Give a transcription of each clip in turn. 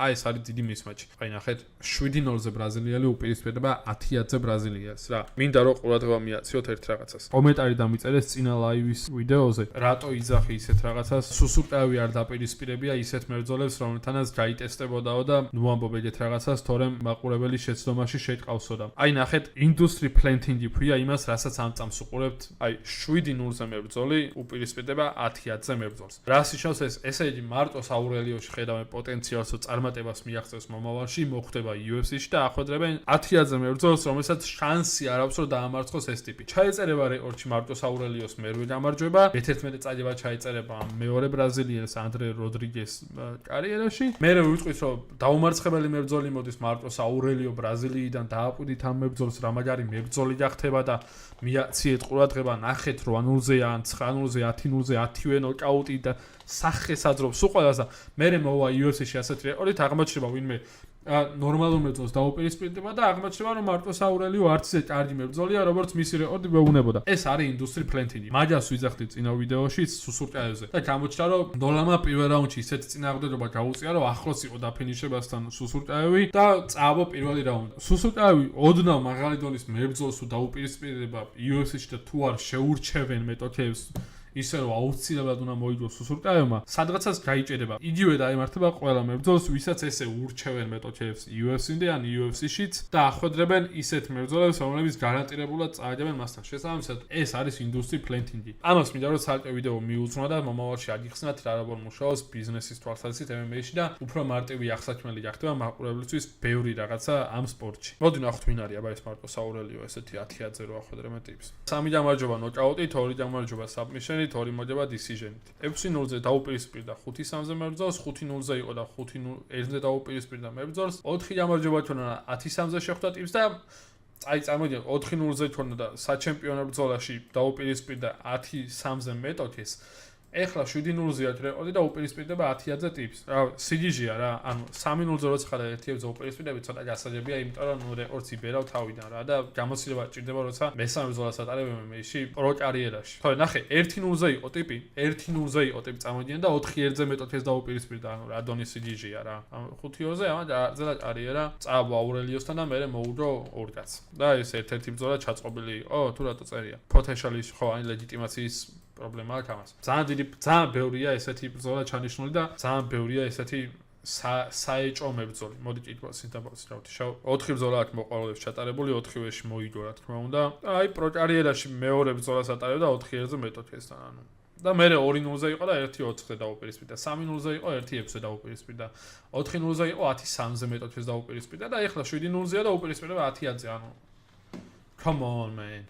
აი ეს არის დიდი მისმაჩი. აი ნახეთ 7-0-ზე ბრაზილიელი უპირისპირდება 10-ზე ბრაზილიას რა. მინდა რომ ყურადღება მიაქციოთ ერთ რაღაცას. კომენტარი დამიწერეს წინა ლაივის ვიდეოზე. რატო იძახი ისეთ რაღაცას? სუსურტავი არ დაპირისპირებია ისეთ მებრძოლებს, რომელთანაც გაიტესტებოდაო და ნუ ამბობ ეგეთ რაღაცას, თორემ მაყურებელი შეცდომაში შეჭყავსო და. აი ნახეთ, industry planting-ი ქვია იმას, რასაც ამ წამს უყურებთ. აი 7-0-ზე მებრძოლი უპირისპირდება 10-ზე მებრძოლს. რას ნიშნავს ეს? ესე იგი მარტო საურელიოში ხედავენ პოტენციალს, რომ წარმატებას მიაღწევს მომავალში, მოხვდება UFC-ში და ახვედრებენ 10-ზე მებრძოლს, რომელსაც შანსი არ აქვს, რომ დაამარცხოს ეს ტიპი. ჩაეწერება რეკორდში მარტო საურელიოს მერვე გამარჯვება, მე-11 წადება ჩაეწერება მეორე ბრაზილიელს ანდრე როდრიგეს კარიერაში. მერე ვიტყვით, რომ დაუმარცხებელი მებრძოლი მოდის მარტო საურელიო ბრაზილიიდან დააკვირდით ამ მებრძოლს, რა მაგარი მებრძოლი გახდება და მიაქციეთ ყურადღება, ნახეთ 8-0-ზე ან 9-0-ზე, 10-0-ზე 10-ვე ნოკაუტი და სახეს აძრობს უყველას და მერე მოვა UFC-ში ასეთი რეკორდით აღმოჩნდება ვინმე ნორმალურ მებრძოლს დაუპირისპირდება და აღმოჩნდება რომ მარტო საურელიო არც ისე კარგი მებრძოლია როგორც მისი რეკორდი მეუბნებოდა. ეს არის industry planting-ი. მაგას ვიძახდი წინა ვიდეოში სუსურტაევზე და გამოჩნდა რომ ნოლამა პირველ რაუნდში ისეთი წინააღმდეგობა გაუწია რომ ახლოს იყო დაფინიშებასთან სუსურტაევი და წააბო პირველი რაუნდი. სუსურტაევი ოდნავ მაღალი დონის მებრძოლს დაუპირისპირდება UFC-ში და თუ არ შეურჩევენ მეტოქეებს ისე რომ აუცილებლად უნდა მოიგოს სუსურტაევმა, სადღაცას გაიჭედება. იგივე დაემართება ყველა მებრძოლს, ვისაც ესე ურჩევენ მეტოქეებს UFC-ნდე ან UFC-შიც და ახვედრებენ ისეთ მებრძოლებს, რომლებიც გარანტირებულად წააგებენ მასთან. შესაბამისად, ეს არის industry planting-ი. ამას მინდა რომ ცალკე ვიდეო მიუძღვნა და მომავალში აგიხსნათ რა როგორ მუშაობს ბიზნესის თვალსაზრისით MMA-ში და უფრო მარტივი აღსაქმელი გახდება მაყურებლისთვის ბევრი რაღაცა ამ სპორტში. მოდი ნახოთ ვინ არის აბა ეს მარტო საურელიო ესეთი 10-ზე რო ახვედრებენ ტიპს. 3 გამარჯვება ნოკაუტით, 2 გამარჯვება submission-ით, 2 მოძება decision-ით. 6-0-ზე დაუპირისპირდა 5-3-ზე მებრძოლს, 5-0-ზე იყო და 5-1-ზე დაუპირისპირდა მებრძოლს, 4 გამარჯვება თქონდა 10-3-ზე შეხვდა ტიპს და აი წარმოგიდგენთ 4-0-ზე თქონდა და საჩემპიონო ბრძოლაში დაუპირისპირდა 10-3-ზე მეტოქეს. ეხლა 7-0-ზეა რეკორდი და უპირისპირდება 10-ზე ტიპს. რა სიგიჟია რა, ანუ 3-0-ზე როცა ხარ 1-ზე უპირისპირდები, ცოტა გასაჯებია, იმიტომ რომ ნუ რეკორდს იბერავ თავიდან რა და გამოცდილება ჭირდება როცა მესამე ბრძოლას ატარებ MMA-ში პრო კარიერაში. თორე ნახე 1-0-ზე იყო ტიპი, 1-0-ზე იყო ტიპი წარმოგიდგენ და 4-1-ზე მეტოქეს დაუპირისპირდა, ანუ რა დონის სიგიჟია რა. 5-2-ზე ამა დაარძელა კარიერა, წააბო აურელიოსთან და მერე მოუდრო ორ კაცს. და ეს ერთ-ერთი ბრძოლა ჩაწყობილი იყო, თუ რატო წერია. Potentially ხო, აი ლეგიტიმაციის პრობლემა აქვს ამას. ძალიან ბევრია ესეთი ბრძოლა ჩანიშნული და ძალიან ბევრია ესეთი საეჭო მებრძოლი. მოდი კითხვა სინთაბავს რავთი. 4 ბრძოლა აქვს მოყოლებს ჩატარებული, 4-ვეში მოიგო რა თქმა უნდა. აი პრო კარიერაში მეორე ბრძოლას ატარებდა 4-1-ზე მეტოქესთან, ანუ და მერე 2-0-ზე იყო და 1-4-ზე დაუპირისპირდა. 3-0-ზე იყო 1-6-ზე დაუპირისპირდა. 4-0-ზე იყო 10-3-ზე მეტოქეს დაუპირისპირდა და ეხლა 7-0-ზეა და უპირისპირდება 10-10-ზე, ანუ come on man.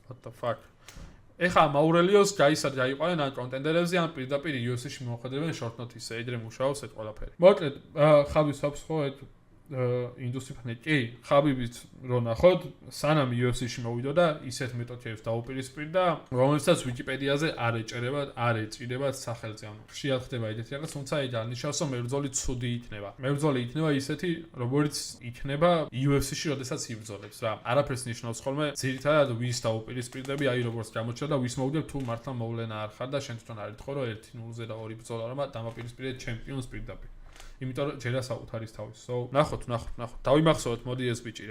What the fuck? ეხლა მაურელიოს გაიყვანენ ან კონტენდერებზე ან პირდაპირ UFC-ში მოხვედრებენ short notice-ზე, ეგრე მუშაობს ეს ყველაფერი. მოკლედ, ხაბიბს აქვს ხო ეს industry planting. კი, ხაბიბიც რო ნახოთ, სანამ UFC-ში მოვიდო და ისეთ მეტოქეებს დაუპირისპირდა, რომელსაც ვიკიპედიაზე არ ეჭერება, არ ეწიდება სახელზე, ანუ ხშირად ხდება ეგეთი რაღაც, თუმცა ეგ არ ნიშნავს, რომ მებრძოლი ცუდი იქნება. მებრძოლი იქნება ისეთი, როგორც იქნება UFC-ში, როდესაც იბრძოლებს რა. არაფერს ნიშნავს ხოლმე, ძირითადად ვის დაუპირისპირდები, აი როგორც გამოჩნდა და ვის მოვიდებ, თუ მართლა მოვლენა არ ხარ და შენ თვითონ არ ეთქო, რომ 1-0-ზე და 2 ბრძოლა რომ დამაპირისპირე ჩემპიონს პირდაპირ. იმიტომ რომ ჯერა საუთ არის თავის. ნახოთ. დავიმახსოვროთ, მოდი ეს ბიჭი რა.